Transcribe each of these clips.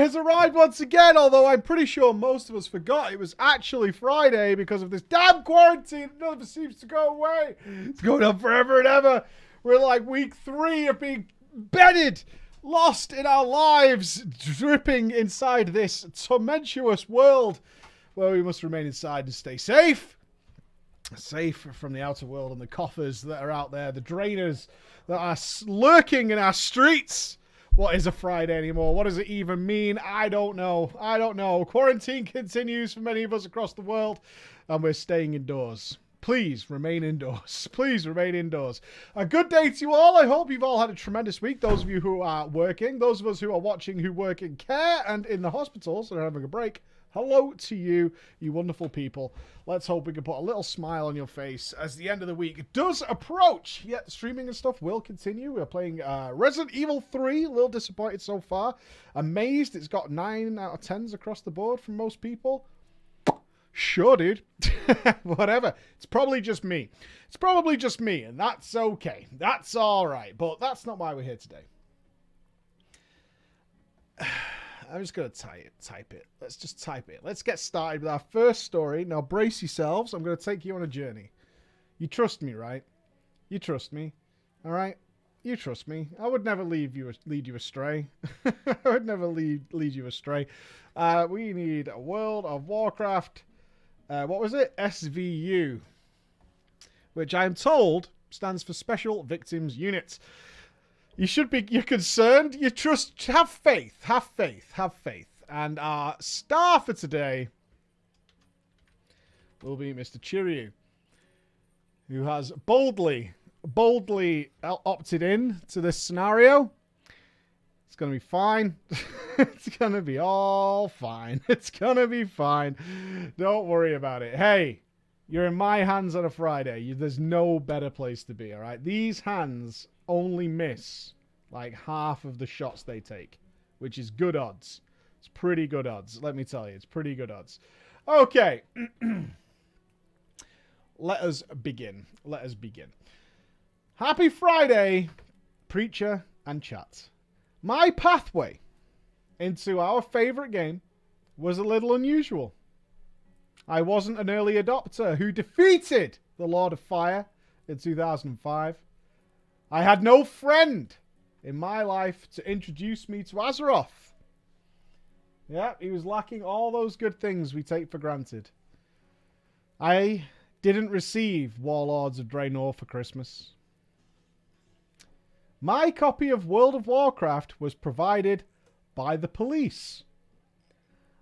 has arrived once again, although I'm pretty sure most of us forgot it was actually Friday because of this damn quarantine. None of it seems to go away. It's going on forever and ever. We're like week 3 of being bedded, lost in our lives, dripping inside this tumultuous world where we must remain inside and stay safe. Safe from the outer world and the coffers that are out there, the drainers that are lurking in our streets. What is a Friday anymore? What does it even mean? I don't know. I don't know. Quarantine continues for many of us across the world, and we're staying indoors. Please remain indoors. Please remain indoors. A good day to you all. I hope you've all had a tremendous week. Those of you who are working, those of us who are watching who work in care and in the hospitals and are having a break. Hello to you, you wonderful people. Let's hope we can put a little smile on your face as the end of the week does approach. Yet streaming and stuff will continue. We're playing Resident Evil 3. A little disappointed so far. Amazed it's got 9 out of 10s across the board from most people. Sure, dude. Whatever. It's probably just me. It's probably just me, and that's okay. That's all right. But that's not why we're here today. I'm just going to type it. Let's just type it. Let's get started with our first story. Now, brace yourselves. I'm going to take you on a journey. You trust me, right? You trust me. All right? You trust me. I would never lead you astray. I would never lead you astray. We need a World of Warcraft. What was it? SVU. Which I am told stands for Special Victims Unit. You're concerned. You trust. Have faith. Have faith. Have faith. And our star for today will be Mr. Chiryu, who has boldly opted in to this scenario. It's going to be fine. It's going to be all fine. It's going to be fine. Don't worry about it. Hey, you're in my hands on a Friday. There's no better place to be, all right? These hands only miss like half of the shots they take, which is good odds. It's pretty good odds. Let me tell you, it's pretty good odds. Okay. Let us begin. Let us begin. Happy Friday, preacher and chat. My pathway into our favorite game was a little unusual. I wasn't an early adopter who defeated the Lord of Fire in 2005. I had no friend in my life to introduce me to Azeroth. Yeah, he was lacking all those good things we take for granted. I didn't receive Warlords of Draenor for Christmas. My copy of World of Warcraft was provided by the police.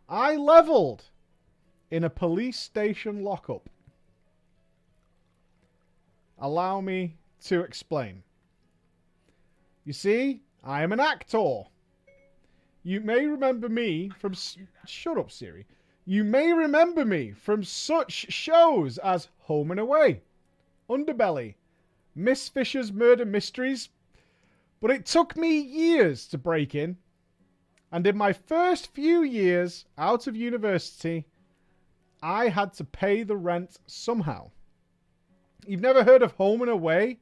I leveled in a police station lockup. Allow me to explain. You see, I am an actor. You may remember me from... Shut up, Siri. You may remember me from such shows as Home and Away, Underbelly, Miss Fisher's Murder Mysteries, but it took me years to break in. And in my first few years out of university, I had to pay the rent somehow. You've never heard of Home and Away?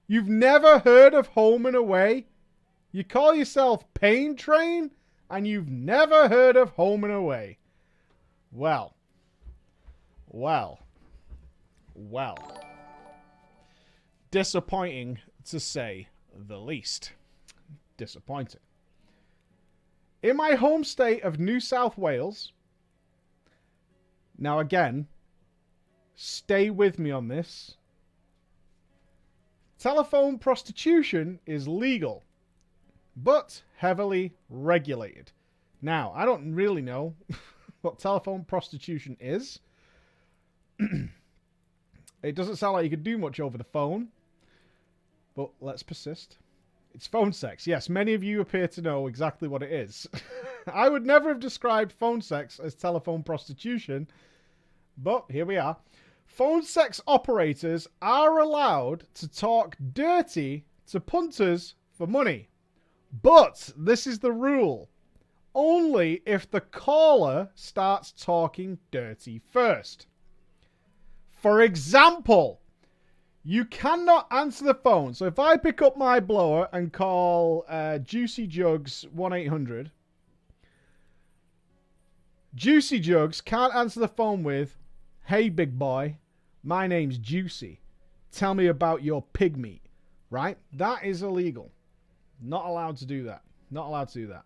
You've never heard of Home and Away? You call yourself Pain Train, and you've never heard of Home and Away. Well. Disappointing, to say the least. Disappointing. In my home state of New South Wales, now again, stay with me on this. Telephone prostitution is legal, but heavily regulated. Now, I don't really know what telephone prostitution is. It doesn't sound like you could do much over the phone, but let's persist. It's phone sex. Yes, many of you appear to know exactly what it is. I would never have described phone sex as telephone prostitution, but here we are. Phone sex operators are allowed to talk dirty to punters for money. But this is the rule. Only if the caller starts talking dirty first. For example, you cannot answer the phone. So if I pick up my blower and call Juicy Jugs 1-800, Juicy Jugs can't answer the phone with, "Hey, big boy, my name's Juicy. Tell me about your pig meat." Right? That is illegal. Not allowed to do that. Not allowed to do that.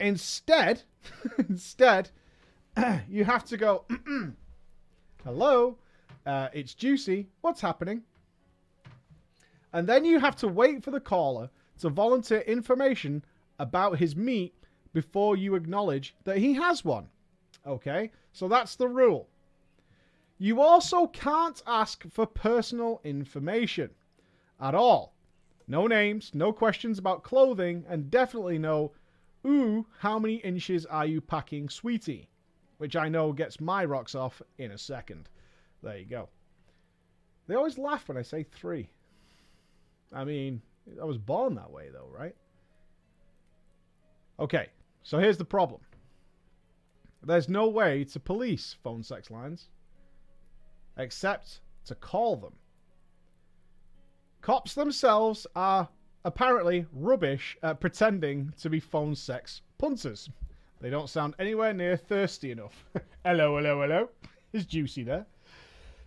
Instead, you have to go, "Hello, it's Juicy. What's happening?" And then you have to wait for the caller to volunteer information about his meat before you acknowledge that he has one. Okay? So that's the rule. You also can't ask for personal information at all. No names, no questions about clothing, and definitely no, "Ooh, how many inches are you packing, sweetie?" Which I know gets my rocks off in a second. There you go. They always laugh when I say 3. I mean, I was born that way though, right? Okay, so here's the problem. There's no way to police phone sex lines except to call them. Cops themselves are apparently rubbish at pretending to be phone sex punters. They don't sound anywhere near thirsty enough. Hello, hello, hello. Is Juicy there?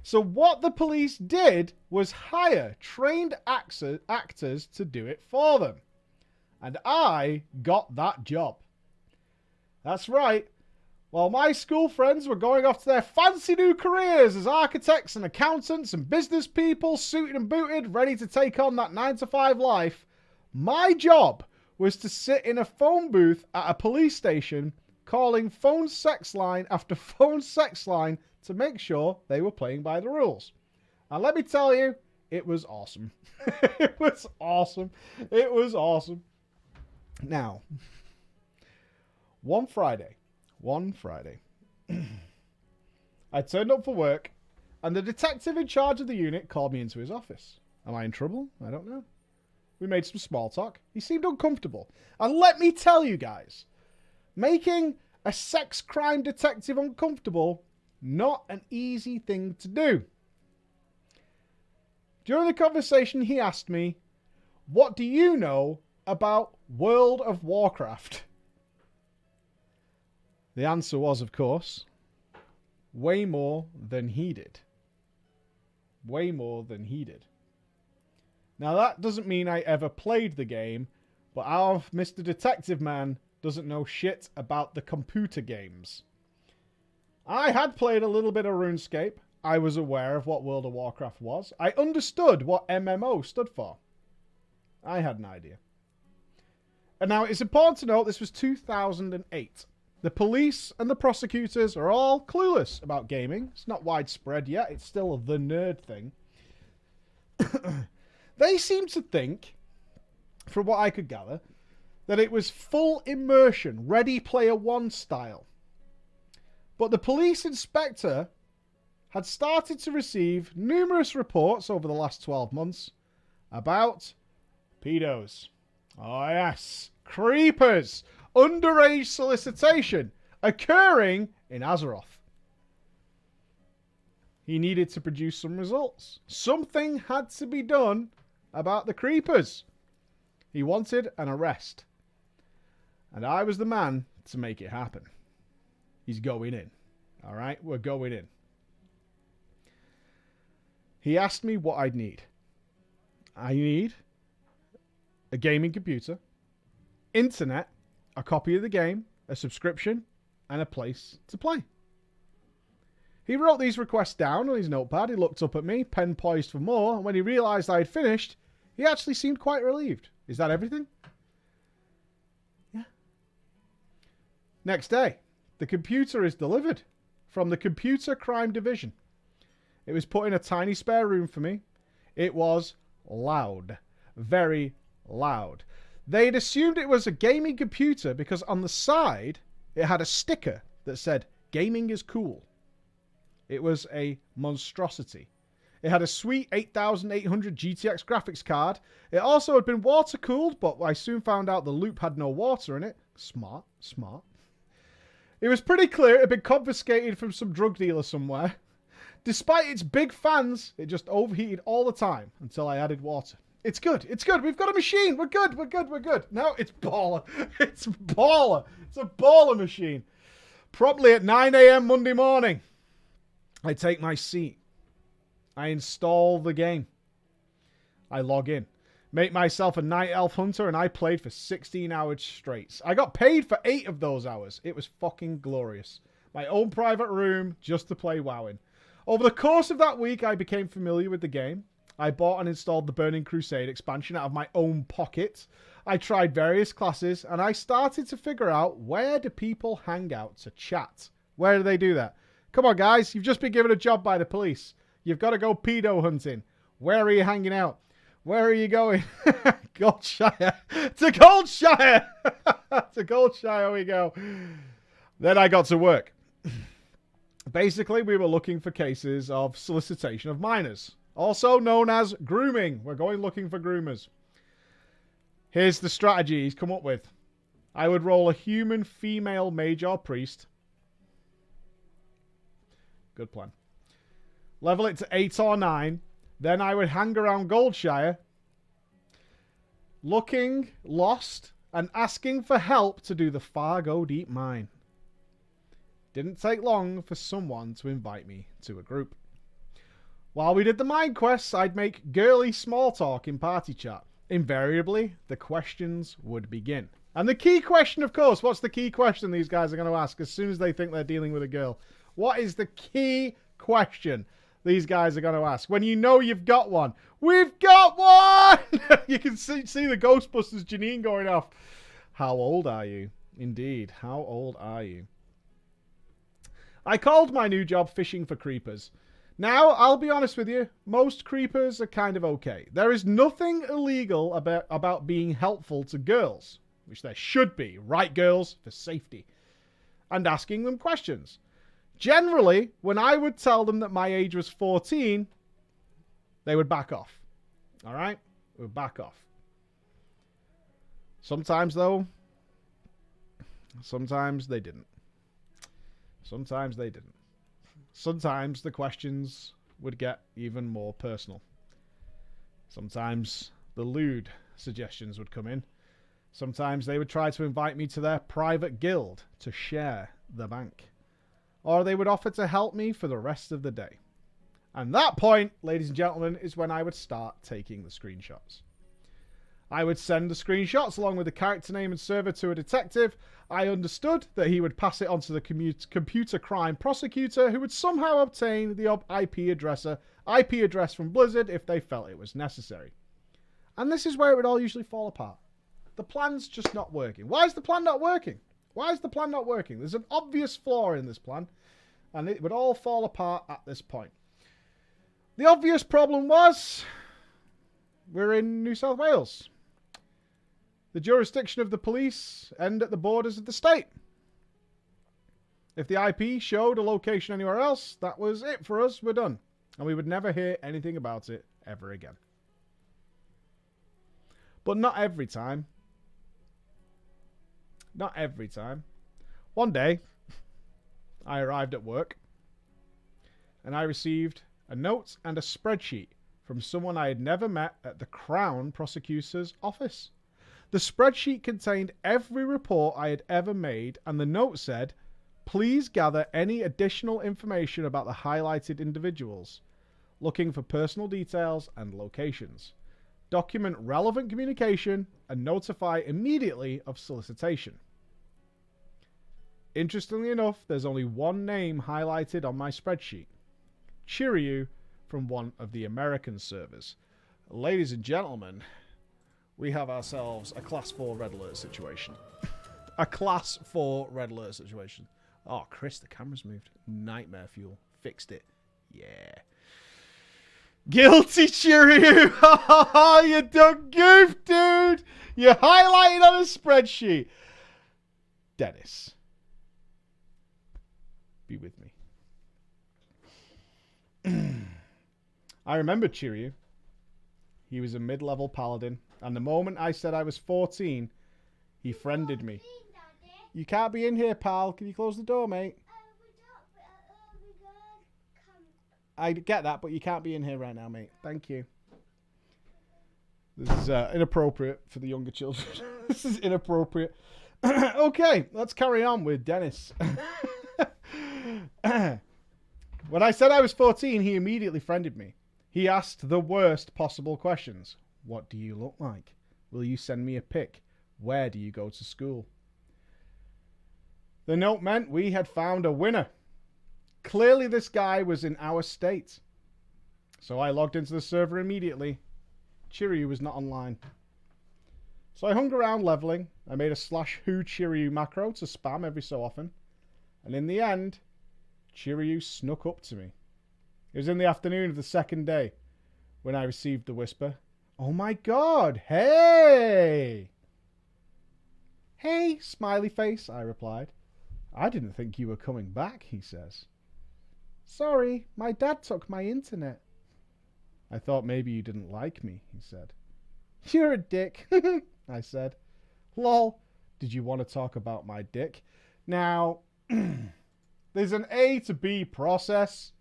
So what the police did was hire trained actors to do it for them. And I got that job. That's right. While my school friends were going off to their fancy new careers as architects and accountants and business people, suited and booted, ready to take on that 9-to-5 life, my job was to sit in a phone booth at a police station, calling phone sex line after phone sex line to make sure they were playing by the rules. And let me tell you, it was awesome. It was awesome. It was awesome. Now, one Friday, I turned up for work, and the detective in charge of the unit called me into his office. Am I in trouble? I don't know. We made some small talk. He seemed uncomfortable. And let me tell you guys, making a sex crime detective uncomfortable, not an easy thing to do. During the conversation, he asked me, "What do you know about World of Warcraft?" The answer was, of course, way more than he did. Way more than he did. Now, that doesn't mean I ever played the game, but our Mr. Detective Man doesn't know shit about the computer games. I had played a little bit of RuneScape. I was aware of what World of Warcraft was. I understood what MMO stood for. I had an idea. And now, it's important to note this was 2008. The police and the prosecutors are all clueless about gaming. It's not widespread yet. It's still the nerd thing. They seem to think, from what I could gather, that it was full immersion, Ready Player One style. But the police inspector had started to receive numerous reports over the last 12 months about pedos. Oh yes, creepers. Underage solicitation occurring in Azeroth. He needed to produce some results. Something had to be done about the creepers. He wanted an arrest. And I was the man to make it happen. He's going in. All right, we're going in. He asked me what I'd need. I need a gaming computer, internet, a copy of the game, a subscription, and a place to play. He wrote these requests down on his notepad. He looked up at me, pen poised for more, and when he realised I had finished, he actually seemed quite relieved. Is that everything? Yeah. Next day, the computer is delivered from the Computer Crime Division. It was put in a tiny spare room for me. It was loud. Very loud. They'd assumed it was a gaming computer because on the side, it had a sticker that said, "Gaming is cool." It was a monstrosity. It had a sweet 8800 GTX graphics card. It also had been water cooled, but I soon found out the loop had no water in it. Smart, smart. It was pretty clear it had been confiscated from some drug dealer somewhere. Despite its big fans, it just overheated all the time until I added water. It's good. It's good. We've got a machine. We're good. No, it's baller. It's baller. It's a baller machine. Promptly at 9 a.m. Monday morning, I take my seat. I install the game. I log in. Make myself a night elf hunter, and I played for 16 hours straight. I got paid for 8 of those hours. It was fucking glorious. My own private room just to play WoW in. Over the course of that week, I became familiar with the game. I bought and installed the Burning Crusade expansion out of my own pocket. I tried various classes, and I started to figure out, where do people hang out to chat? Where do they do that? Come on, guys. You've just been given a job by the police. You've got to go pedo hunting. Where are you hanging out? Where are you going? Goldshire. To Goldshire! To Goldshire we go. Then I got to work. Basically, we were looking for cases of solicitation of minors, also known as grooming. We're going looking for groomers. Here's the strategy he's come up with. I would roll a human female mage or priest. Good plan. Level it to 8 or 9. Then I would hang around Goldshire, looking lost and asking for help to do the Fargo Deep Mine. Didn't take long for someone to invite me to a group. While we did the mine quests, I'd make girly small talk in party chat. Invariably, the questions would begin. And the key question, of course, what's the key question these guys are going to ask as soon as they think they're dealing with a girl? What is the key question these guys are going to ask when you know you've got one? We've got one! You can see the Ghostbusters Janine going off. How old are you? Indeed, how old are you? I called my new job fishing for creepers. Now, I'll be honest with you, most creepers are kind of okay. There is nothing illegal about being helpful to girls, which there should be, right, girls, for safety, and asking them questions. Generally, when I would tell them that my age was 14, they would back off. All right? They would back off. Sometimes, though, sometimes they didn't. Sometimes they didn't. Sometimes the questions would get even more personal. Sometimes the lewd suggestions would come in. Sometimes they would try to invite me to their private guild to share the bank. Or they would offer to help me for the rest of the day. And that point, ladies and gentlemen, is when I would start taking the screenshots. I would send the screenshots along with the character name and server to a detective. I understood that he would pass it on to the computer crime prosecutor, who would somehow obtain the IP address from Blizzard if they felt it was necessary. And this is where it would all usually fall apart. The plan's just not working. Why is the plan not working? Why is the plan not working? There's an obvious flaw in this plan, and it would all fall apart at this point. The obvious problem was, we're in New South Wales. The jurisdiction of the police end at the borders of the state. If the IP showed a location anywhere else, that was it for us. We're done. And we would never hear anything about it ever again. But not every time. Not every time. One day, I arrived at work, and I received a note and a spreadsheet from someone I had never met at the Crown Prosecutor's office. The spreadsheet contained every report I had ever made, and the note said, "Please gather any additional information about the highlighted individuals, looking for personal details and locations. Document relevant communication and notify immediately of solicitation." Interestingly enough, there's only one name highlighted on my spreadsheet. Chiryu from one of the American servers. Ladies and gentlemen, we have ourselves a Class 4 Red Alert situation. A Class 4 Red Alert situation. Oh, Chris, the camera's moved. Nightmare fuel. Fixed it. Yeah. Guilty, Chiryu! Oh, you done goof, dude! You're highlighted on a spreadsheet. Dennis. Be with me. I remember Chiryu. He was a mid-level paladin, and the moment I said I was 14, he friended me. You can't be in here, pal. Can you close the door, mate? I get that, but you can't be in here right now, mate. Thank you. This is inappropriate for the younger children. This is inappropriate. Okay, let's carry on with Dennis. When I said I was 14, he immediately friended me. He asked the worst possible questions. What do you look like? Will you send me a pic? Where do you go to school? The note meant we had found a winner. Clearly this guy was in our state. So I logged into the server immediately. Chiryu was not online. So I hung around leveling. I made a /who Chiryu macro to spam every so often. And in the end, Chiryu snuck up to me. It was in the afternoon of the second day when I received the whisper, "Oh my god, hey!" "Hey, smiley face," I replied. "I didn't think you were coming back," he says. "Sorry, my dad took my internet." "I thought maybe you didn't like me," he said. "You're a dick," I said. "Lol, did you want to talk about my dick?" Now, there's an A to B process,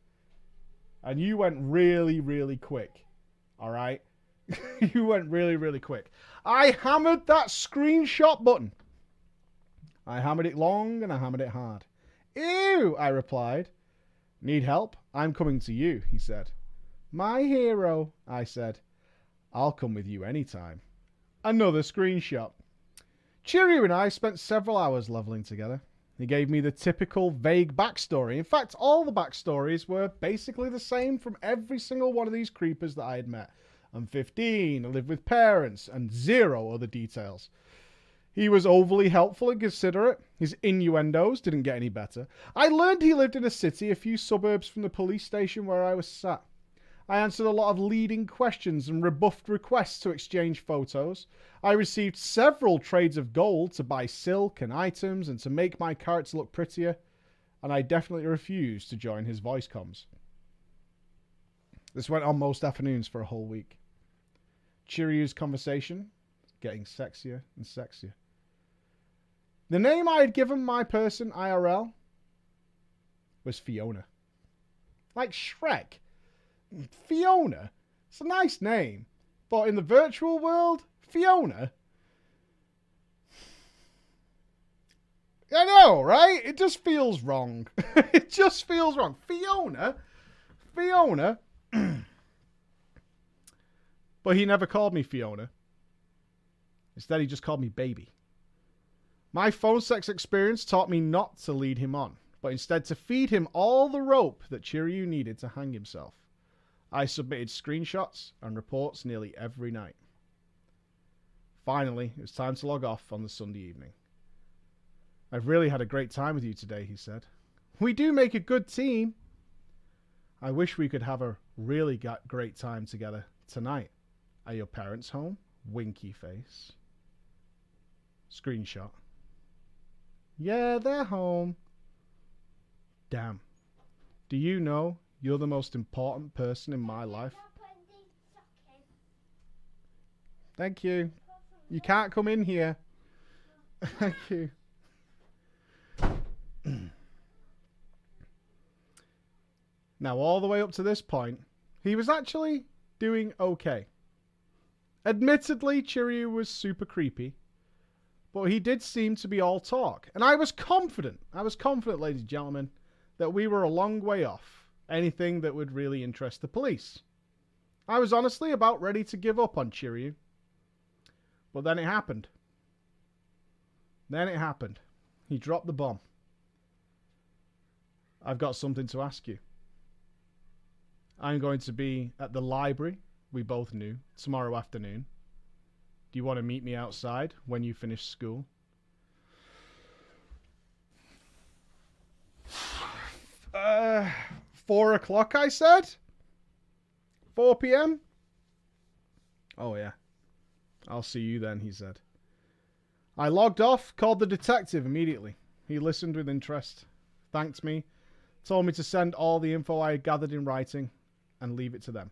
and you went really, really quick. All right? You went really, really quick. I hammered that screenshot button. I hammered it long and I hammered it hard. "Ew," I replied. "Need help? I'm coming to you," he said. "My hero," I said. "I'll come with you anytime." Another screenshot. Chiryu and I spent several hours leveling together. He gave me the typical vague backstory. In fact, all the backstories were basically the same from every single one of these creepers that I had met. I'm 15, I live with parents, and zero other details. He was overly helpful and considerate. His innuendos didn't get any better. I learned he lived in a city a few suburbs from the police station where I was sat. I answered a lot of leading questions and rebuffed requests to exchange photos. I received several trades of gold to buy silk and items and to make my character look prettier, and I definitely refused to join his voice comms. This went on most afternoons for a whole week. Chiryu's conversation getting sexier and sexier. The name I had given my person IRL was Fiona. Like Shrek. Fiona? It's a nice name. But in the virtual world, Fiona? I know, right? It just feels wrong. It just feels wrong. Fiona? Fiona? But he never called me Fiona. Instead, he just called me baby. My phone sex experience taught me not to lead him on, but instead to feed him all the rope that Chiryu needed to hang himself. I submitted screenshots and reports nearly every night. Finally, it was time to log off on the Sunday evening. "I've really had a great time with you today," he said. "We do make a good team." "I wish we could have a really great time together tonight. Are your parents home?" Winky face. Screenshot. "Yeah, they're home." Damn. Do you know you're the most important person in my life? Thank you. You can't come in here. Thank you. Now, all the way up to this point, he was actually doing okay. Admittedly, Chiryu was super creepy, but he did seem to be all talk. And I was confident, ladies and gentlemen, that we were a long way off anything that would really interest the police. I was honestly about ready to give up on Chiryu. But then it happened. He dropped the bomb. "I've got something to ask you. I'm going to be at the library, we both knew, tomorrow afternoon. Do you want to meet me outside when you finish school?" 4 o'clock, I said? 4 p.m.? "Oh yeah. I'll see you then," he said. I logged off, called the detective immediately. He listened with interest, thanked me, told me to send all the info I had gathered in writing, and leave it to them.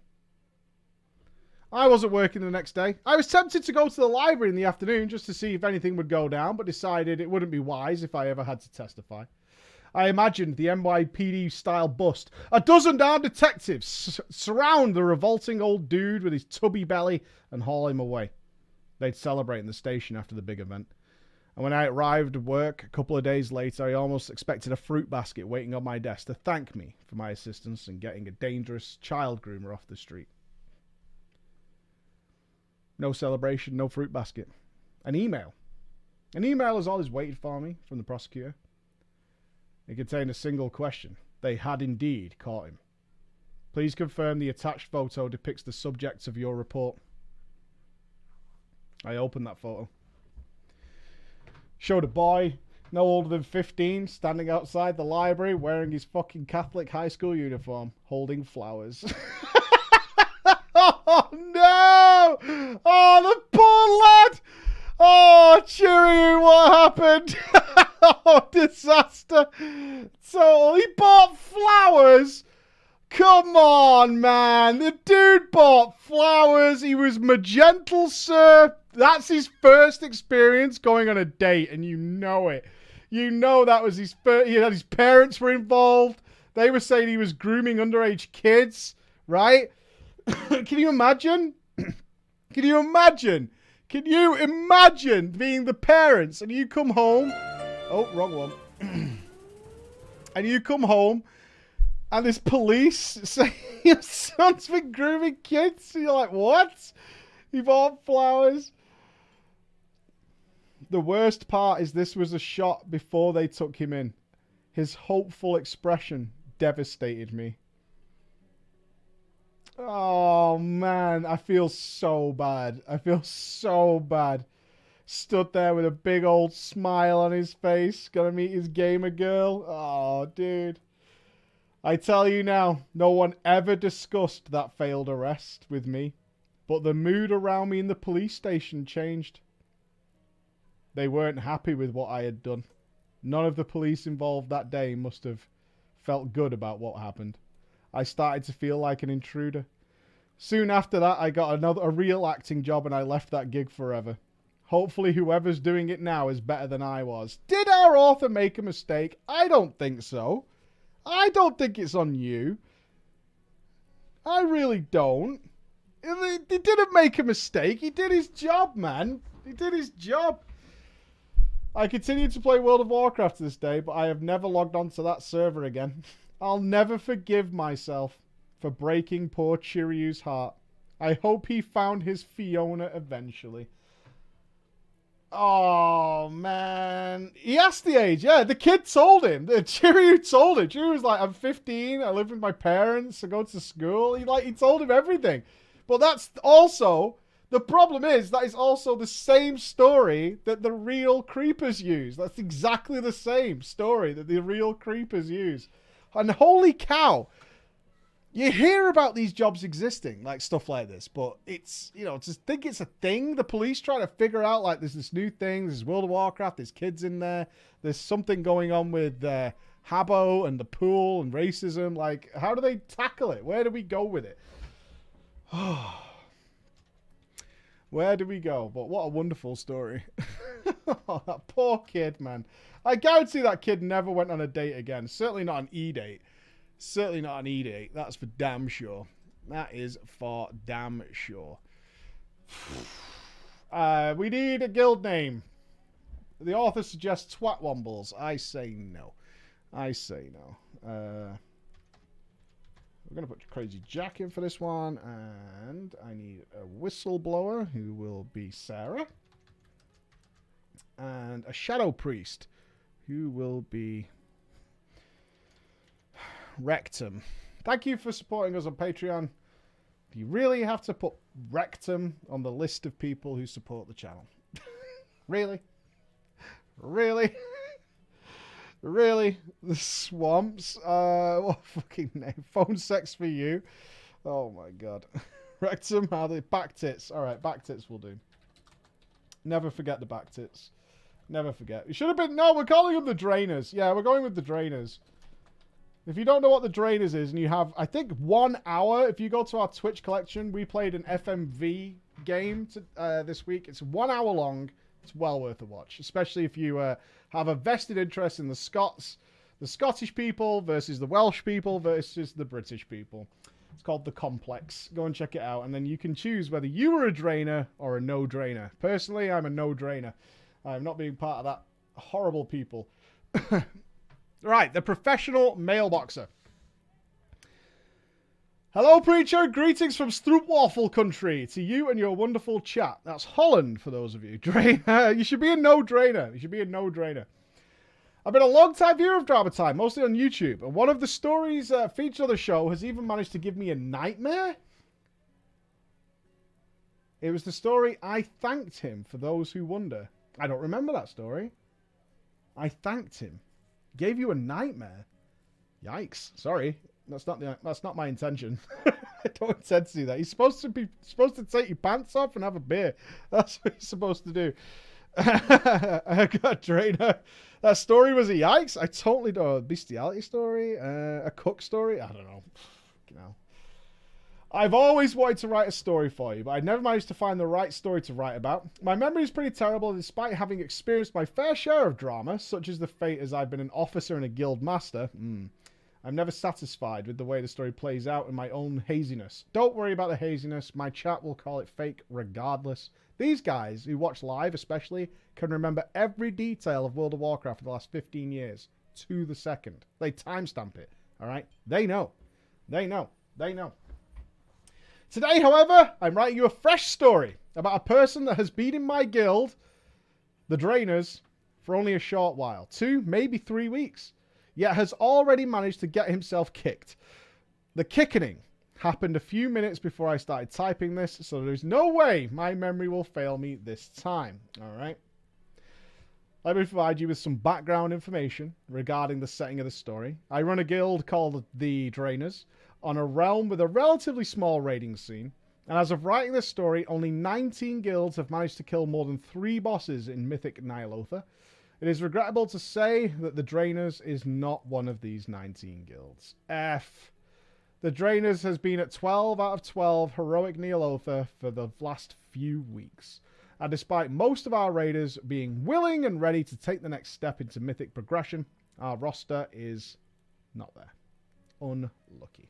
I wasn't working the next day. I was tempted to go to the library in the afternoon just to see if anything would go down, but decided it wouldn't be wise if I ever had to testify. I imagined the NYPD-style bust. A dozen armed detectives surround the revolting old dude with his tubby belly and haul him away. They'd celebrate in the station after the big event. And when I arrived at work a couple of days later, I almost expected a fruit basket waiting on my desk to thank me for my assistance in getting a dangerous child groomer off the street. No celebration, no fruit basket. An email. An email is always waited for me from the prosecutor. It contained a single question. They had indeed caught him. Please confirm the attached photo depicts the subjects of your report. I opened that photo. Showed a boy, no older than 15, standing outside the library wearing his fucking Catholic high school uniform, holding flowers. Oh, no! Oh, the poor lad! Oh, Cheerio, what happened? Oh, disaster. So, he bought flowers? Come on, man. The dude bought flowers. He was magenta, sir. That's his first experience going on a date, and you know it. You know that was his first. His parents were involved. They were saying he was grooming underage kids, right? Can you imagine? Can you imagine? Can you imagine being the parents and you come home? Oh, wrong one. And you come home and there's police saying your son's been grooming kids. And you're like, what? He bought flowers. The worst part is this was a shot before they took him in. His hopeful expression devastated me. Oh, man. I feel so bad. I feel so bad. Stood there with a big old smile on his face. Gonna meet his gamer girl. Oh, dude. I tell you now, no one ever discussed that failed arrest with me. But the mood around me in the police station changed. They weren't happy with what I had done. None of the police involved that day must have felt good about what happened. I started to feel like an intruder. Soon after that, I got a real acting job and I left that gig forever. Hopefully whoever's doing it now is better than I was. Did our author make a mistake? I don't think so. I don't think it's on you. I really don't. He didn't make a mistake. He did his job, man. He did his job. I continue to play World of Warcraft to this day, but I have never logged onto that server again. I'll never forgive myself for breaking poor Chiryu's heart. I hope he found his Fiona eventually. Oh, man. He asked the age. Yeah, the kid told him. Chiryu told him. Chiryu was like, I'm 15. I live with my parents. I go to school. He told him everything. But that's also... The problem is, that is also the same story that the real creepers use. That's exactly the same story that the real creepers use. And holy cow, you hear about these jobs existing, like stuff like this, but it's, you know, just think it's a thing. The police try to figure out, like, there's this new thing, there's World of Warcraft, there's kids in there, there's something going on with Habbo and the pool and racism. Like, how do they tackle it? Where do we go with it? Where do we go? But what a wonderful story. Oh, that poor kid, man. I guarantee that kid never went on a date again. Certainly not an E-date. Certainly not an E-date. That's for damn sure. That is for damn sure. We need a guild name. The author suggests Twatwombles. I say no. I say no. We're going to put Crazy Jack in for this one. And I need a whistleblower who will be Sarah. And a Shadow Priest who will be Rectum. Thank you for supporting us on Patreon. Do you really have to put Rectum on the list of people who support the channel? Really? Really? Really? The Swamps? What fucking name? Phone Sex for You? Oh my god. Rectum, how they back tits. Alright, back tits will do. Never forget the back tits. Never forget. It should have been... No, we're calling them the Drainers. Yeah, we're going with the Drainers. If you don't know what the Drainers is, and you have, I think, 1 hour, if you go to our Twitch collection, we played an FMV game this week. It's 1 hour long. It's well worth a watch, especially if you have a vested interest in the Scottish people versus the Welsh people versus the British people. It's called The Complex. Go and check it out, and then you can choose whether you were a drainer or a no-drainer. Personally, I'm a no-drainer. I'm not being part of that horrible people. Right, the professional mailboxer. Hello, Preacher. Greetings from Stroopwafel country to you and your wonderful chat. That's Holland, for those of you. Drainer. You should be a no-drainer. You should be a no-drainer. I've been a long-time viewer of Drama Time, mostly on YouTube, and one of the stories featured on the show has even managed to give me a nightmare. It was the story I Thanked Him for Those Who Wonder. I don't remember that story. I thanked him. Gave you a nightmare. Yikes. Sorry. That's not my intention. I don't intend to do that. You're supposed to take your pants off and have a beer. That's what you're supposed to do. I got Drainer. That story was a yikes. I totally don't know. A bestiality story? A cook story? I don't know. You know. I've always wanted to write a story for you, but I never managed to find the right story to write about. My memory is pretty terrible, and despite having experienced my fair share of drama, such as the fate as I've been an officer and a guild master, I'm never satisfied with the way the story plays out in my own haziness. Don't worry about the haziness. My chat will call it fake regardless. These guys, who watch live especially, can remember every detail of World of Warcraft for the last 15 years to the second. They timestamp it, all right? They know. They know. They know. Today, however, I'm writing you a fresh story about a person that has been in my guild, the Drainers, for only a short while. 2, maybe 3 weeks. Yet has already managed to get himself kicked. The kickening happened a few minutes before I started typing this, so there's no way my memory will fail me this time. Alright? Let me provide you with some background information regarding the setting of the story. I run a guild called the Drainers on a realm with a relatively small raiding scene, and as of writing this story, only 19 guilds have managed to kill more than 3 bosses in Mythic Ny'alotha. It is regrettable to say that the Drainers is not one of these 19 guilds. F. The Drainers has been at 12 out of 12 heroic Ny'alotha for the last few weeks. And despite most of our raiders being willing and ready to take the next step into Mythic progression, our roster is not there. Unlucky.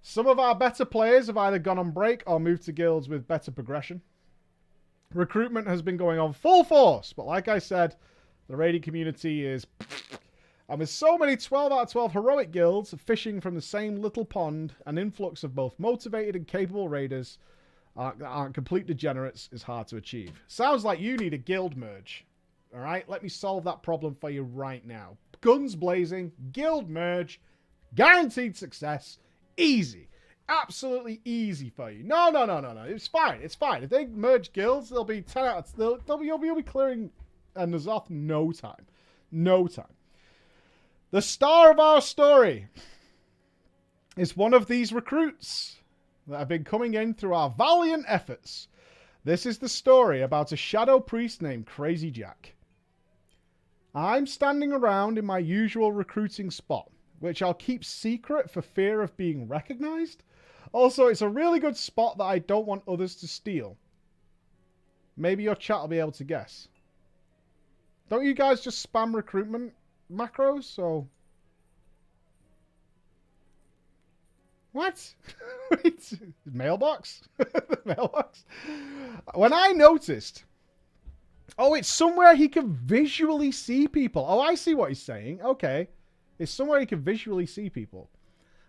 Some of our better players have either gone on break or moved to guilds with better progression. Recruitment has been going on full force, but like I said, the raiding community is... And with so many 12 out of 12 heroic guilds fishing from the same little pond, an influx of both motivated and capable raiders that aren't complete degenerates is hard to achieve. Sounds like you need a guild merge. Alright, let me solve that problem for you right now. Guns blazing, guild merge, guaranteed success. Easy. Absolutely easy for you. No. It's fine. It's fine. If they merge guilds, they'll be 10 out of... You'll be clearing N'Zoth no time. No time. The star of our story is one of these recruits that have been coming in through our valiant efforts. This is the story about a shadow priest named Crazy Jack. I'm standing around in my usual recruiting spot, which I'll keep secret for fear of being recognized. Also, it's a really good spot that I don't want others to steal. Maybe your chat will be able to guess. Don't you guys just spam recruitment macros? So... What? Mailbox? Mailbox? When I noticed... Oh, it's somewhere he can visually see people. Oh, I see what he's saying. Okay. It's somewhere he can visually see people.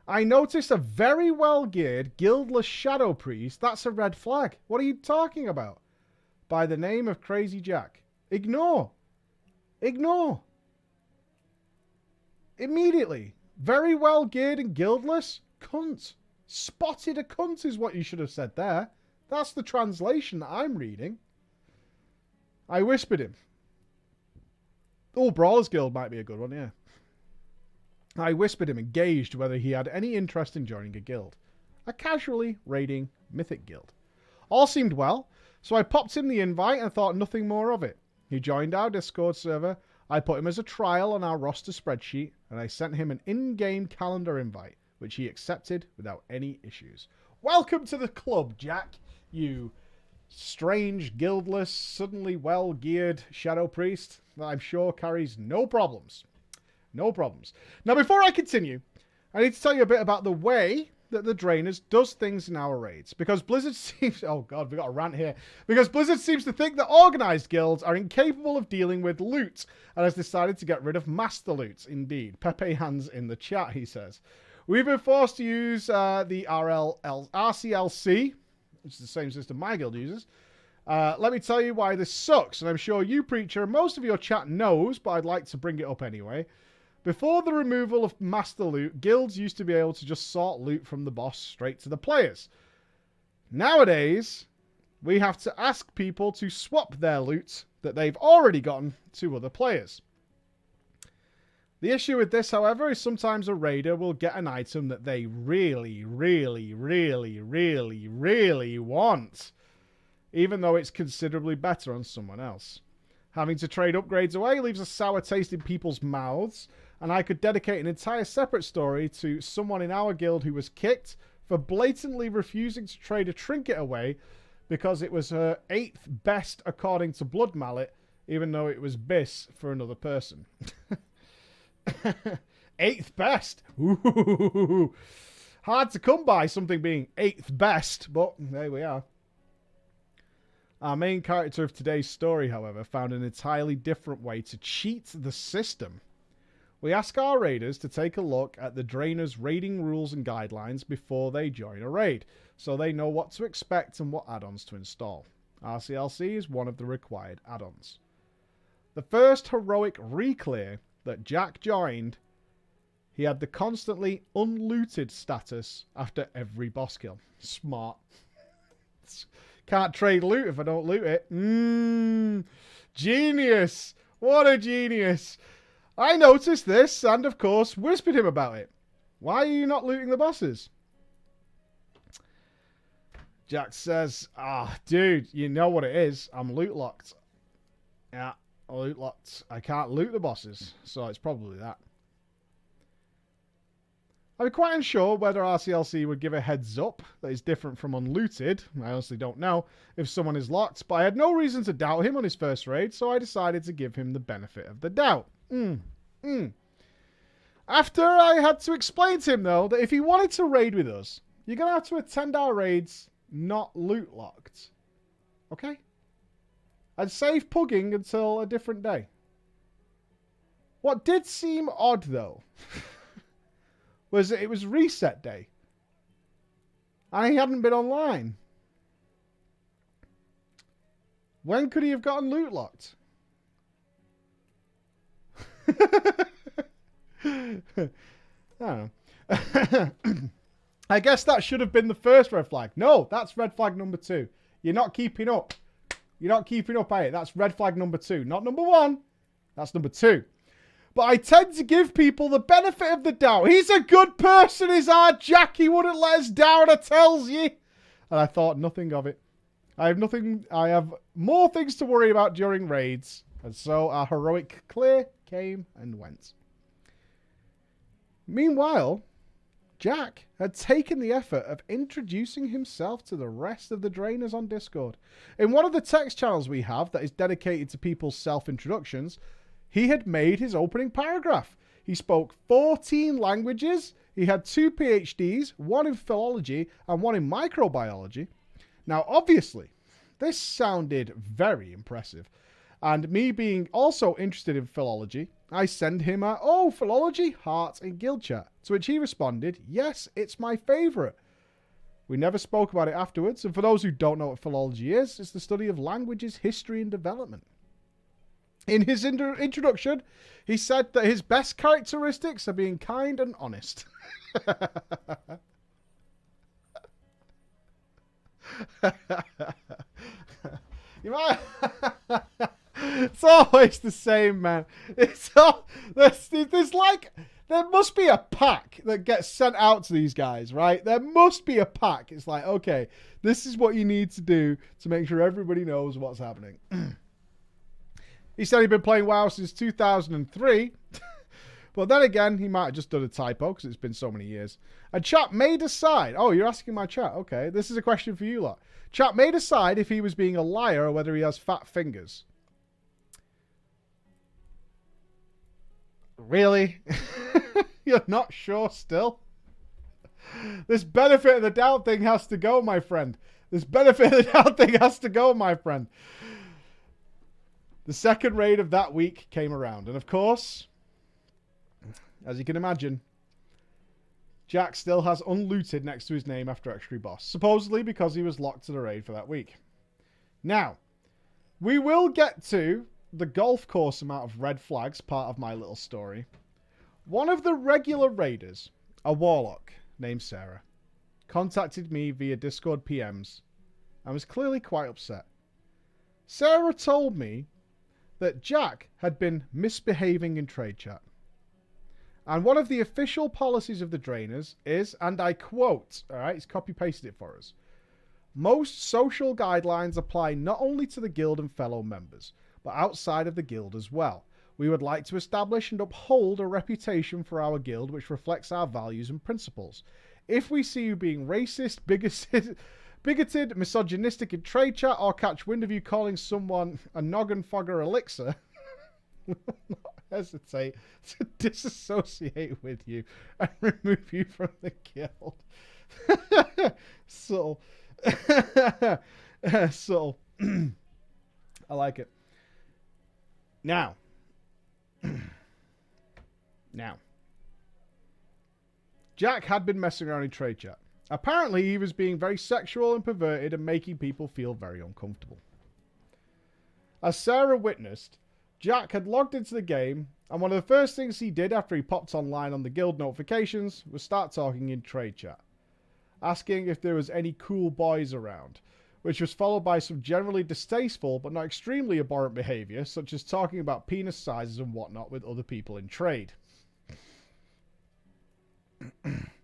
I noticed a very well-geared, guildless shadow priest. That's a red flag. What are you talking about? By the name of Crazy Jack. Ignore. Ignore. Immediately. Very well-geared and guildless. Cunt. Spotted a cunt is what you should have said there. That's the translation that I'm reading. I whispered him. Oh, Brawler's Guild might be a good one, yeah. I whispered him and gauged whether he had any interest in joining a guild. A casually raiding Mythic guild. All seemed well, so I popped him the invite and thought nothing more of it. He joined our Discord server, I put him as a trial on our roster spreadsheet, and I sent him an in-game calendar invite, which he accepted without any issues. Welcome to the club, Jack, you strange, guildless, suddenly well-geared shadow priest that I'm sure carries no problems. No problems. Now, before I continue, I need to tell you a bit about the way that the Draeners does things in our raids. Because Blizzard seems... Oh god, we got a rant here. Because Blizzard seems to think that organized guilds are incapable of dealing with loot and has decided to get rid of master loot. Indeed. Pepe Hands in the chat, he says. We've been forced to use the RCLC, which is the same system my guild uses. Let me tell you why this sucks, and I'm sure you, Preacher, and most of your chat knows, but I'd like to bring it up anyway. Before the removal of master loot, guilds used to be able to just sort loot from the boss straight to the players. Nowadays, we have to ask people to swap their loot that they've already gotten to other players. The issue with this, however, is sometimes a raider will get an item that they really, really, really, really, really want, even though it's considerably better on someone else. Having to trade upgrades away leaves a sour taste in people's mouths, and I could dedicate an entire separate story to someone in our guild who was kicked for blatantly refusing to trade a trinket away because it was her 8th best according to Blood Mallet, even though it was BIS for another person. 8th best. Ooh. Hard to come by something being 8th best, but there we are. Our main character of today's story, however, found an entirely different way to cheat the system. We ask our raiders to take a look at the Draeners' raiding rules and guidelines before they join a raid, so they know what to expect and what add-ons to install. RCLC is one of the required add-ons. The first heroic reclear that Jack joined, he had the constantly unlooted status after every boss kill. Smart. Can't trade loot if I don't loot it. Genius. What a genius. I noticed this and, of course, whispered him about it. Why are you not looting the bosses? Jack says, dude, you know what it is. I'm loot locked. Yeah, loot locked. I can't loot the bosses, so it's probably that. I'm quite unsure whether RCLC would give a heads up that is different from unlooted. I honestly don't know if someone is locked, but I had no reason to doubt him on his first raid, so I decided to give him the benefit of the doubt. After I had to explain to him, though, that if he wanted to raid with us, you're going to have to attend our raids not loot locked. Okay? I'd save pugging until a different day. What did seem odd, though, was that it was reset day. And he hadn't been online. When could he have gotten loot locked? I don't know. I guess that should have been the first red flag. No, that's red flag number 2. You're not keeping up. You're not keeping up, are you? That's red flag number 2. Not number 1. That's number 2. But I tend to give people the benefit of the doubt. He's a good person, is our Jack. He wouldn't let us down, I tells you. And I thought nothing of it. I have more things to worry about during raids. And so our heroic clear came and went. Meanwhile, Jack had taken the effort of introducing himself to the rest of the Draeners on Discord. In one of the text channels we have that is dedicated to people's self-introductions, he had made his opening paragraph. He spoke 14 languages. He had 2 PhDs, 1 in philology and 1 in microbiology. Now, obviously, this sounded very impressive. And me being also interested in philology, I send him a, philology, heart in guild chat. To which he responded, yes, it's my favourite. We never spoke about it afterwards. And for those who don't know what philology is, it's the study of languages, history and development. In his introduction, he said that his best characteristics are being kind and honest. You might... It's always the same, man. There's like... There must be a pack that gets sent out to these guys, right? There must be a pack. It's like, okay, this is what you need to do to make sure everybody knows what's happening. He said he'd been playing WoW since 2003. But then again, he might have just done a typo because it's been so many years. And chat may decide... Oh, you're asking my chat. Okay, this is a question for you lot. Chat may decide if he was being a liar or whether he has fat fingers. Really? You're not sure still? This benefit of the doubt thing has to go, my friend. This benefit of the doubt thing has to go, my friend. The second raid of that week came around. And of course, as you can imagine, Jack still has unlooted next to his name after Extra Boss. Supposedly because he was locked to the raid for that week. Now, we will get to the golf course amount of red flags, part of my little story. One of the regular raiders, a warlock named Sarah, contacted me via Discord PMs and was clearly quite upset. Sarah told me that Jack had been misbehaving in trade chat. And one of the official policies of the Draeners is, and I quote, alright, he's copy-pasted it for us, most social guidelines apply not only to the guild and fellow members, but outside of the guild as well. We would like to establish and uphold a reputation for our guild which reflects our values and principles. If we see you being racist, bigoted, misogynistic in trade chat, or catch wind of you calling someone a noggin fogger elixir, we will not hesitate to disassociate with you and remove you from the guild. Subtle. Subtle. I like it. Now. Jack had been messing around in trade chat. Apparently, he was being very sexual and perverted and making people feel very uncomfortable. As Sarah witnessed, Jack had logged into the game, and one of the first things he did after he popped online on the guild notifications was start talking in trade chat, asking if there was any cool boys around, which was followed by some generally distasteful but not extremely abhorrent behaviour, such as talking about penis sizes and whatnot with other people in trade.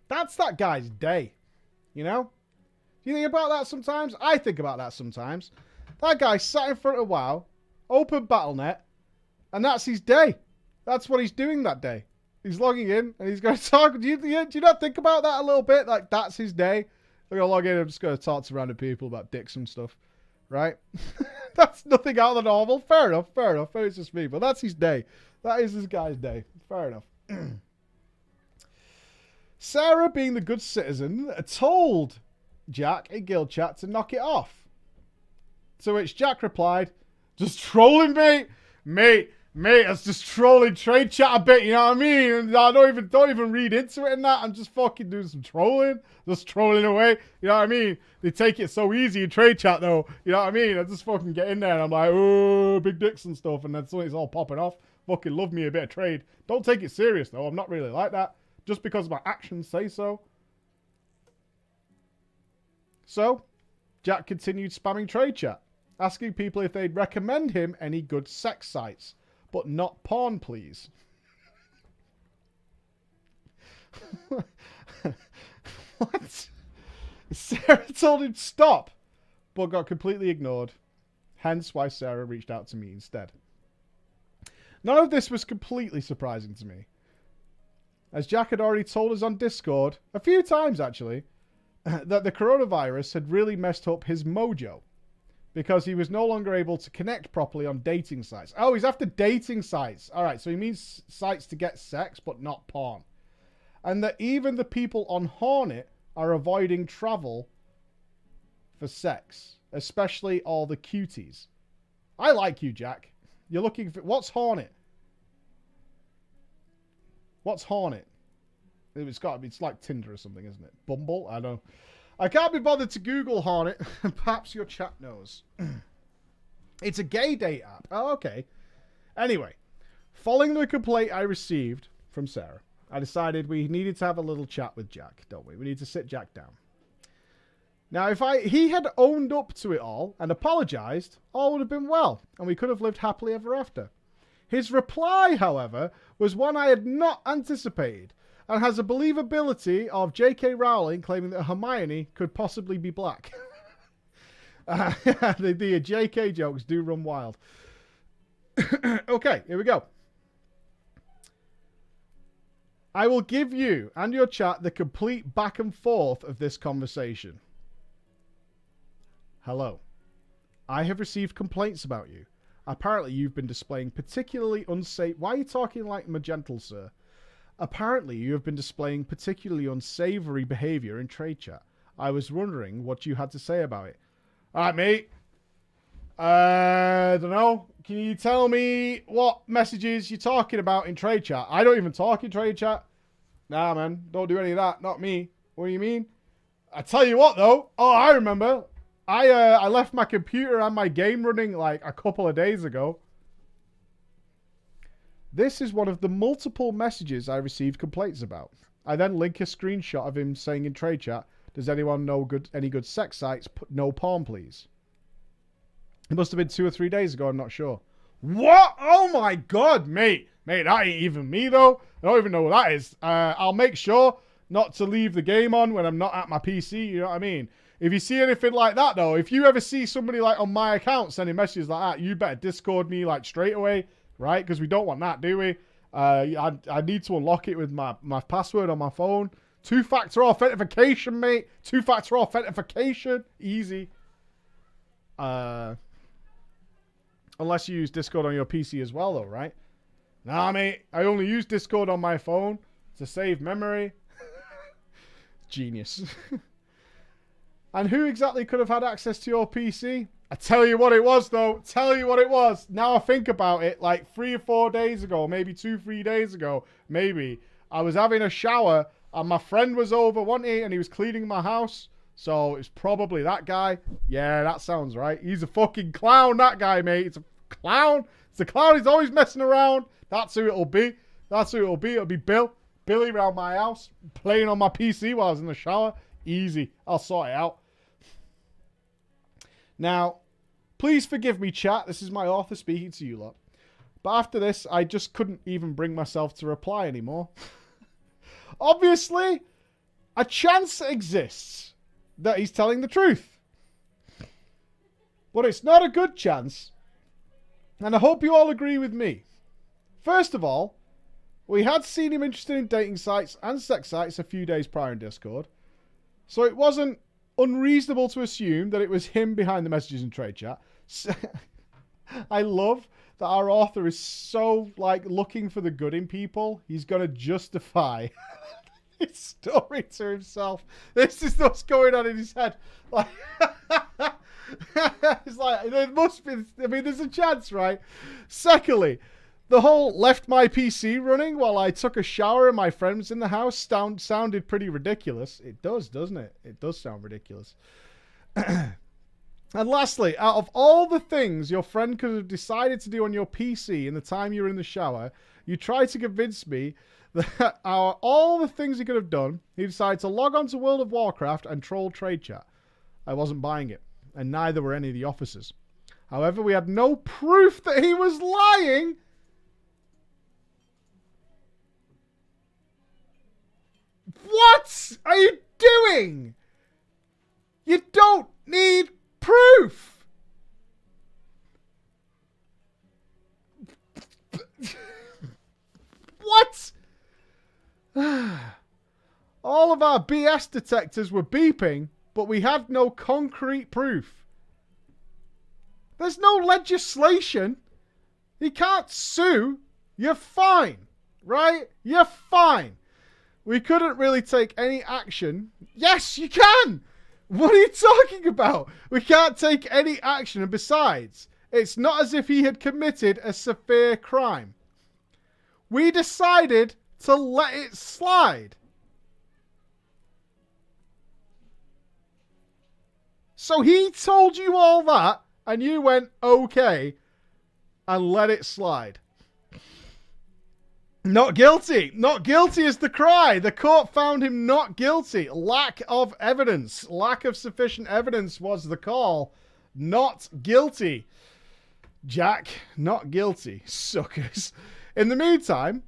That's that guy's day, you know? Do you think about that sometimes? I think about that sometimes. That guy sat in front of WoW, open Battle.net, and that's his day. That's what he's doing that day. He's logging in, and he's going to talk. Do you not think about that a little bit? Like, that's his day. I'm going to log in, I'm just going to talk to random people about dicks and stuff. Right? That's nothing out of the normal. Fair enough, fair enough. It's just me, but that's his day. That is this guy's day. Fair enough. Sarah, being the good citizen, told Jack in guild chat to knock it off. To which Jack replied, just trolling, mate. Mate, that's just trolling trade chat a bit, you know what I mean? And I don't even read into it and that. I'm just fucking doing some trolling. Just trolling away. You know what I mean? They take it so easy in trade chat though. You know what I mean? I just fucking get in there and I'm like, oh, big dicks and stuff. And then something's all popping off. Fucking love me a bit of trade. Don't take it serious though. I'm not really like that. Just because my actions say so. So, Jack continued spamming trade chat, asking people if they'd recommend him any good sex sites, but not porn, please. What? Sarah told him stop, but got completely ignored. Hence why Sarah reached out to me instead. None of this was completely surprising to me, as Jack had already told us on Discord, a few times actually, that the coronavirus had really messed up his mojo, because he was no longer able to connect properly on dating sites. Oh, he's after dating sites. Alright, so he means sites to get sex, but not porn. And that even the people on Hornet are avoiding travel for sex, especially all the cuties. I like you, Jack. You're looking for... What's Hornet? What's Hornet? It's like Tinder or something, isn't it? Bumble? I don't know. I can't be bothered to Google Hornet. Perhaps your chat knows. It's a gay date app. Oh, okay. Anyway, following the complaint I received from Sarah, I decided we needed to have a little chat with Jack, don't we? We need to sit Jack down. Now, if he had owned up to it all and apologized, all would have been well, and we could have lived happily ever after. His reply, however, was one I had not anticipated, and has a believability of J.K. Rowling claiming that Hermione could possibly be black. The J.K. jokes do run wild. Okay, here we go. I will give you and your chat the complete back and forth of this conversation. Hello. I have received complaints about you. Apparently you've been displaying particularly unsafe... Why are you talking like Magental, sir? Apparently, you have been displaying particularly unsavory behavior in trade chat. I was wondering what you had to say about it. All right, mate. I don't know. Can you tell me what messages you're talking about in trade chat? I don't even talk in trade chat. Nah, man. Don't do any of that. Not me. What do you mean? I tell you what, though. Oh, I remember. I left my computer and my game running like a couple of days ago. This is one of the multiple messages I received complaints about. I then link a screenshot of him saying in trade chat, does anyone know any good sex sites? Put no porn, please. It must have been 2 or 3 days ago. I'm not sure. What? Oh my God, mate. Mate, that ain't even me, though. I don't even know what that is. I'll make sure not to leave the game on when I'm not at my PC. You know what I mean? If you see anything like that, though, if you ever see somebody like on my account sending messages like that, you better Discord me like straight away, right? Because we don't want that, do we? I need to unlock it with my password on my phone. 2-factor authentication, mate. 2-factor authentication. Easy. Unless you use Discord on your PC as well, though, right? Nah, mate. I only use Discord on my phone to save memory. Genius. And who exactly could have had access to your PC? I tell you what it was, though. Tell you what it was. Now I think about it, like 3 or 4 days ago, maybe 2-3 days ago, maybe, I was having a shower and my friend was over one day and he was cleaning my house. So it's probably that guy. Yeah, that sounds right. He's a fucking clown, that guy, mate. It's a clown. It's a clown. He's always messing around. That's who it'll be. That's who it'll be. It'll be Bill. Billy around my house, playing on my PC while I was in the shower. Easy. I'll sort it out. Now, please forgive me, chat. This is my author speaking to you lot. But after this, I just couldn't even bring myself to reply anymore. Obviously, a chance exists that he's telling the truth. But it's not a good chance. And I hope you all agree with me. First of all, we had seen him interested in dating sites and sex sites a few days prior in Discord. So it wasn't unreasonable to assume that it was him behind the messages in trade chat. I love that our author is so, like, looking for the good in people. He's going to justify his story to himself. This is what's going on in his head. Like, it's like, there must be, I mean, there's a chance, right? Secondly, the whole left my PC running while I took a shower and my friend was in the house sounded pretty ridiculous. It does, doesn't it? It does sound ridiculous. And lastly, out of all the things your friend could have decided to do on your PC in the time you were in the shower, you tried to convince me that all the things he could have done, he decided to log on to World of Warcraft and troll trade chat. I wasn't buying it, and neither were any of the officers. However, we had no proof that he was lying. What are you doing? You don't need proof. What? All of our BS detectors were beeping, but we had no concrete proof. There's no legislation. You can't sue. You're fine, right? You're fine. We couldn't really take any action. Yes, you can. What are you talking about? We can't take any action. And besides, it's not as if he had committed a severe crime. We decided to let it slide. So he told you all that, and you went, okay, and let it slide. Not guilty. Not guilty is the cry. The court found him not guilty. Lack of evidence. Lack of sufficient evidence was the call. Not guilty. Jack, not guilty. Suckers. In the meantime,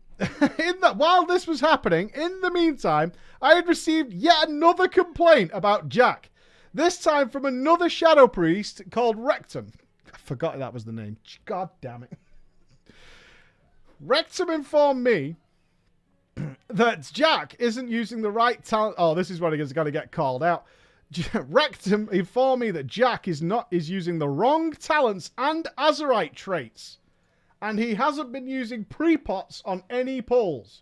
while this was happening, in the meantime, I had received yet another complaint about Jack. This time from another shadow priest called Rectum. I forgot that was the name. God damn it. Rectum informed me that Jack isn't using the right talent. Oh, this is when he's going to get called out. Rectum informed me that Jack is using the wrong talents and Azerite traits. And he hasn't been using pre-pots on any pulls.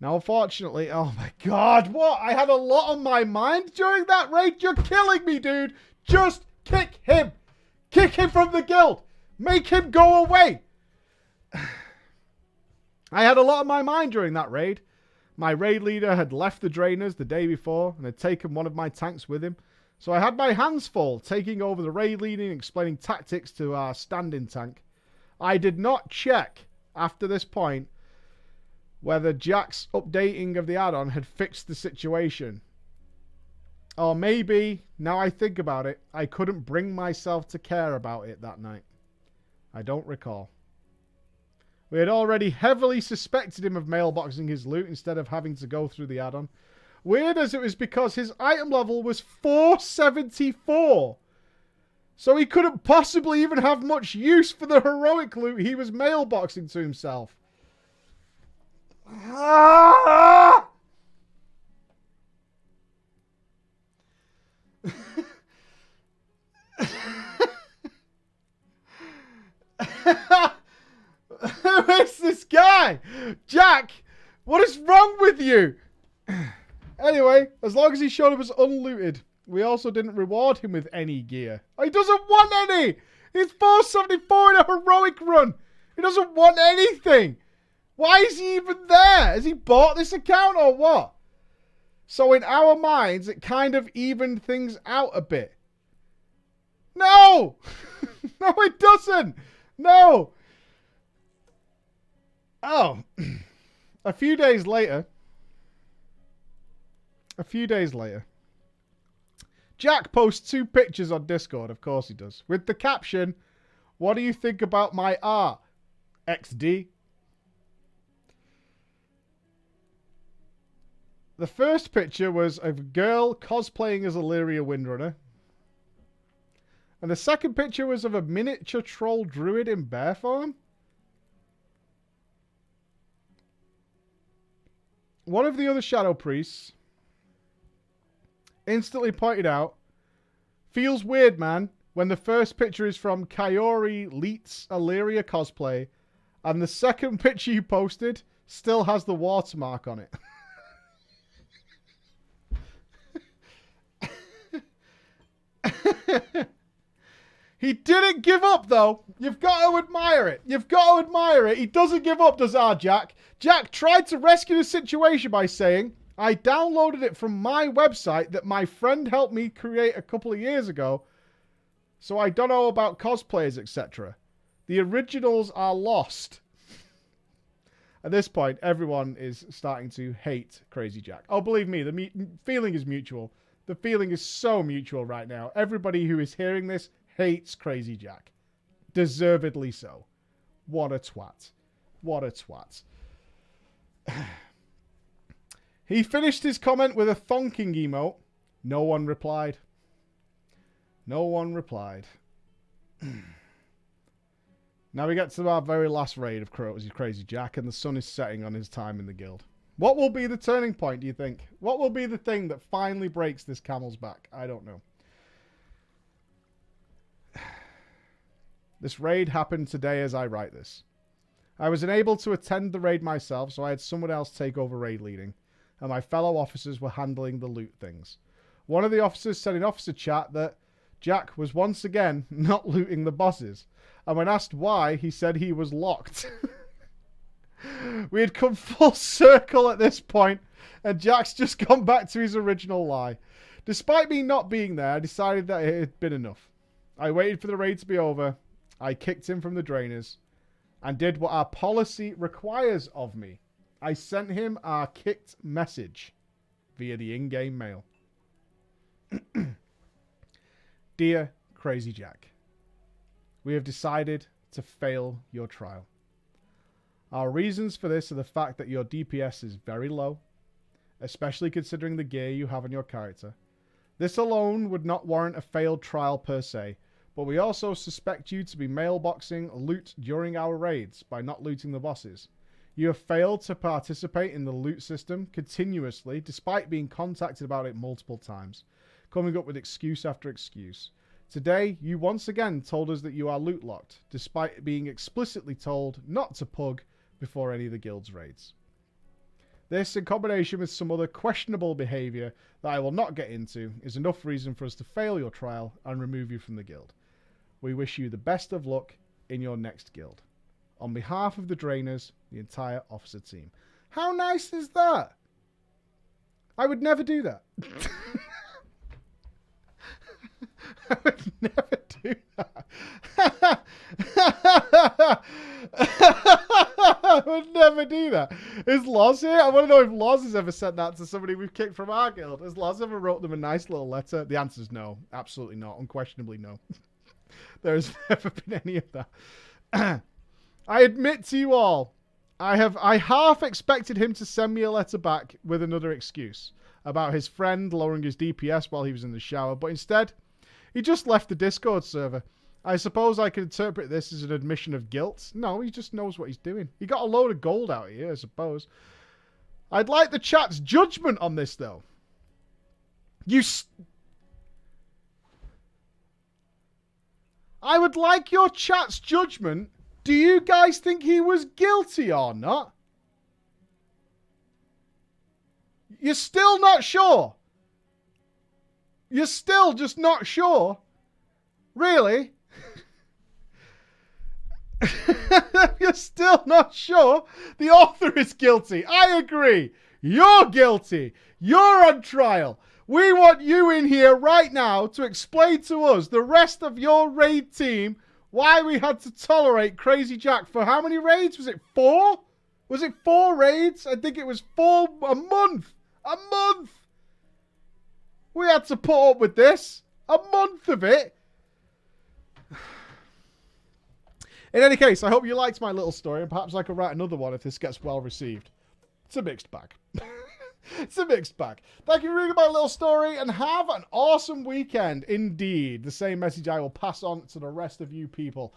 Now, unfortunately, oh my god, what? I had a lot on my mind during that raid. You're killing me, dude. Just kick him. Kick him from the guild. Make him go away. I had a lot on my mind during that raid. My raid leader had left the drainers the day before and had taken one of my tanks with him. So I had my hands full, taking over the raid leading and explaining tactics to our standing tank. I did not check, after this point, whether Jack's updating of the add-on had fixed the situation. Or maybe, now I think about it, I couldn't bring myself to care about it that night. I don't recall. We had already heavily suspected him of mailboxing his loot instead of having to go through the add-on. Weird as it was because his item level was 474. So he couldn't possibly even have much use for the heroic loot he was mailboxing to himself. Ah! Who is this guy? Jack, what is wrong with you? Anyway, as long as he showed up as unlooted, we also didn't reward him with any gear. He doesn't want any! He's 474 in a heroic run! He doesn't want anything! Why is he even there? Has he bought this account or what? So in our minds, it kind of evened things out a bit. No! No, it doesn't! No! Oh. A few days later, Jack posts 2 pictures on Discord, of course he does, with the caption, "What do you think about my art? XD." The first picture was a girl cosplaying as Illyria Windrunner. And the second picture was of a miniature troll druid in bear form. One of the other shadow priests instantly pointed out, "Feels weird, man, when the first picture is from Kaori Leet's Illyria cosplay, and the second picture you posted still has the watermark on it." He didn't give up, though. You've got to admire it. You've got to admire it. He doesn't give up, does our Jack? Jack tried to rescue the situation by saying, "I downloaded it from my website that my friend helped me create a couple of years ago, so I don't know about cosplayers, etc. The originals are lost." At this point, everyone is starting to hate Crazy Jack. Oh, believe me, the feeling is mutual. The feeling is so mutual right now. Everybody who is hearing this hates Crazy Jack. Deservedly so. What a twat. What a twat. He finished his comment with a thonking emote. No one replied. No one replied. Now we get to our very last raid of Crazy Jack, and the sun is setting on his time in the guild. What will be the turning point, do you think? What will be the thing that finally breaks this camel's back? I don't know. This raid happened today as I write this. I was unable to attend the raid myself, so I had someone else take over raid leading, and my fellow officers were handling the loot things. One of the officers said in officer chat that Jack was once again not looting the bosses, and when asked why, he said he was locked. We had come full circle at this point, and Jack's just gone back to his original lie. Despite me not being there, I decided that it had been enough. I waited for the raid to be over, I kicked him from the drainers, and did what our policy requires of me. I sent him our kicked message via the in-game mail. Dear Crazy Jack, we have decided to fail your trial. Our reasons for this are the fact that your DPS is very low, especially considering the gear you have on your character. This alone would not warrant a failed trial per se, but we also suspect you to be mailboxing loot during our raids by not looting the bosses. You have failed to participate in the loot system continuously, despite being contacted about it multiple times, coming up with excuse after excuse. Today, you once again told us that you are loot locked, despite being explicitly told not to pug before any of the guild's raids. This, in combination with some other questionable behaviour that I will not get into, is enough reason for us to fail your trial and remove you from the guild. We wish you the best of luck in your next guild. On behalf of the Drainers, the entire officer team. How nice is that? I would never do that. I would never do that. I would never do that. Is Loz here? I want to know if Loz has ever sent that to somebody we've kicked from our guild. Has Loz ever wrote them a nice little letter? The answer is no. Absolutely not. Unquestionably no. There has never been any of that. I admit to you all, I half expected him to send me a letter back with another excuse about his friend lowering his DPS while he was in the shower, but instead, he just left the Discord server. I suppose I could interpret this as an admission of guilt. No, he just knows what he's doing. He got a load of gold out here, I suppose. I'd like the chat's judgment on this, though. I would like your chat's judgment. Do you guys think he was guilty or not? You're still not sure? You're still just not sure? Really? You're still not sure? The author is guilty. I agree. You're guilty. You're on trial. We want you in here right now to explain to us, the rest of your raid team, why we had to tolerate Crazy Jack for how many raids? Was it 4? Was it 4 raids? I think it was 4 a month. A month. We had to put up with this. A month of it. In any case, I hope you liked my little story, and perhaps I could write another one if this gets well received. It's a mixed bag. It's a mixed bag. Thank you for reading my little story, and have an awesome weekend indeed. The same message I will pass on to the rest of you people.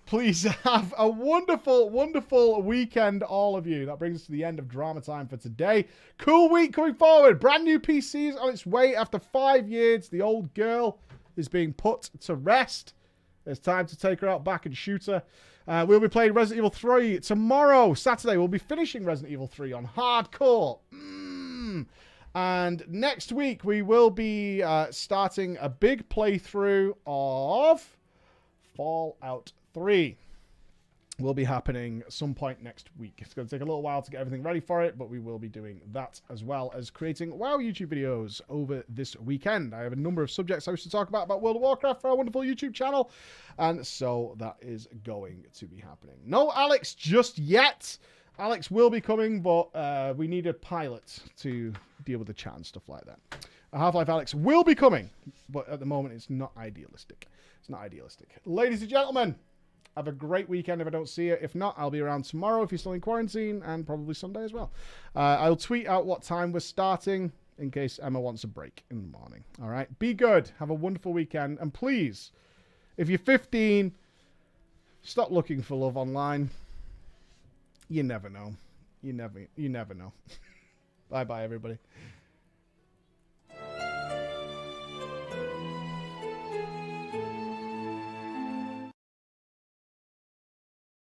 Please have a wonderful, wonderful weekend, all of you. That brings us to the end of drama time for today. Cool week coming forward. Brand new PCs on its way after 5 years. The old girl is being put to rest. It's time to take her out back and shoot her. We'll be playing Resident Evil 3 tomorrow, Saturday. We'll be finishing Resident Evil 3 on hardcore. And next week, we will be starting a big playthrough of Fallout 3. Will be happening some point next week. It's going to take a little while to get everything ready for it, but we will be doing that as well as creating WoW YouTube videos over this weekend. I have a number of subjects I wish to talk about World of Warcraft for our wonderful YouTube channel, and so that is going to be happening. No Alex just yet. Alex will be coming, but we need a pilot to deal with the chat and stuff like that. Half-Life Alex will be coming, but at the moment it's not idealistic. It's not idealistic. Ladies and gentlemen, have a great weekend if I don't see you. If not, I'll be around tomorrow if you're still in quarantine, and probably Sunday as well. I'll tweet out what time we're starting in case Emma wants a break in the morning. All right? Be good. Have a wonderful weekend. And please, if you're 15, stop looking for love online. You never know. You never know. Bye-bye, everybody.